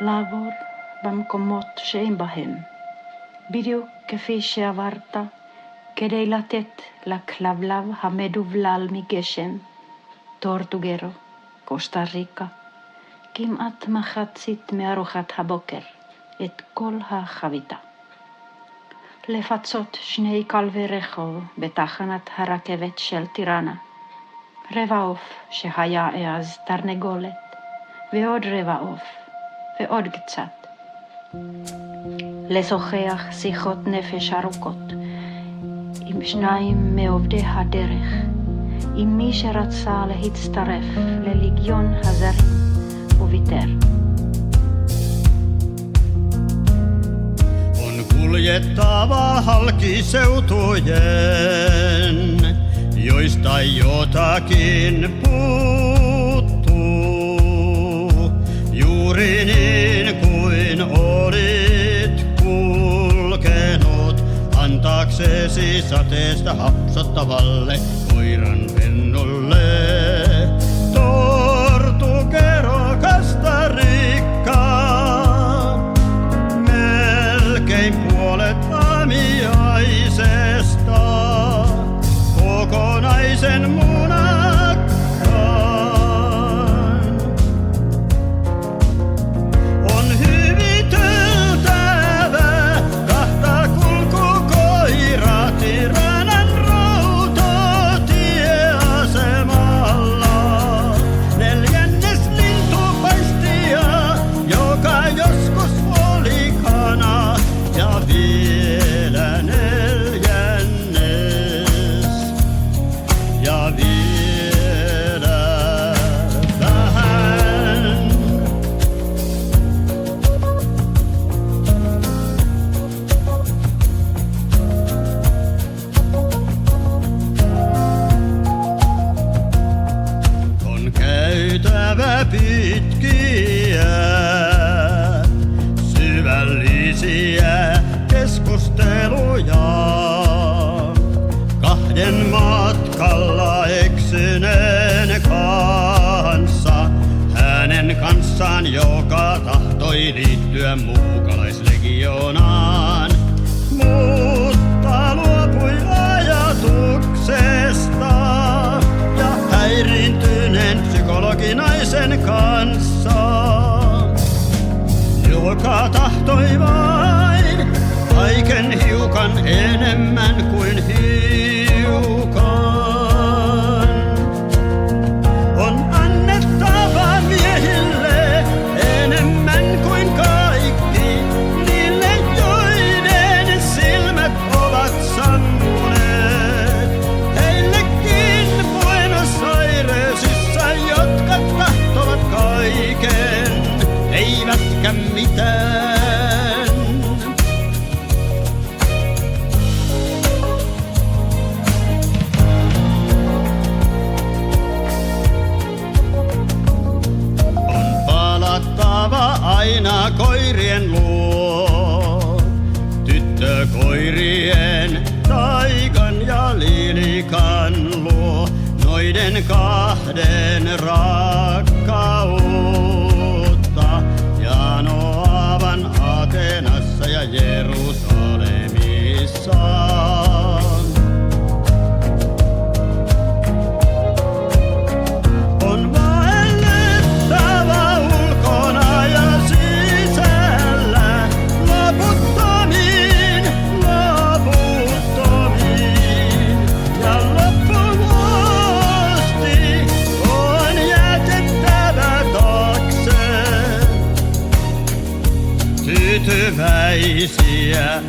לעבור במקומות שאין בהם, בדיוק כפי שעברת, כדי לתת לכלבלב המדובלל מגשם, טורטוגרו, קוסטה ריקה, כמעט מחצית מארוחת הבוקר, את כל החביתה. לפצות 2 כלבי רחוב בתחנת הרכבת של טיראנה, רבע עוף שהיה אז תרנגולת, ועוד רבע עוף, ועוד קצת. לשוחח שיחות נפש ארוכות, עם 2 מעובדי הדרך, עם מי שרצה להצטרף לליגיון הזרים, וויתר. Kuljettava halki seutujen, joista jotakin puuttuu. Juuri niin kuin olit kulkenut, antaaksesi sateesta hapsottavalle koiran pennulle. Tortugero Costa Rica, puolet aamiaisesta, kokonaisen munakkaan. On hyviteltävä 2 kulkukoiraa Tiranan rautatieasemalla. 4. lintupaistia, joka joskus oli kana. Ja vielä 4. ja vielä vähän. On käytävä pitkiä, syvällisiä keskusteluja 2 matkalla eksyneen kanssa, hänen kanssaan, joka tahtoi liittyä muukalaislegioonaan, mutta luopui ajatuksesta ja häiriintyneen psykologinaisen kanssa, joka tahtoi vain kaiken hiukan enemmän kuin hiukan. On annettava miehille enemmän kuin kaikki, niille joiden silmät ovat sammuneet. Heillekin Buenos Airesissa, jotka tahtovat kaiken, eivätkä mitään. Aina koirien luo, tyttökoirien, taikan ja lilikan luo, noiden 2 rakkautta janoavan Ateenassa ja Jerusalemissa. Tyytyväisiä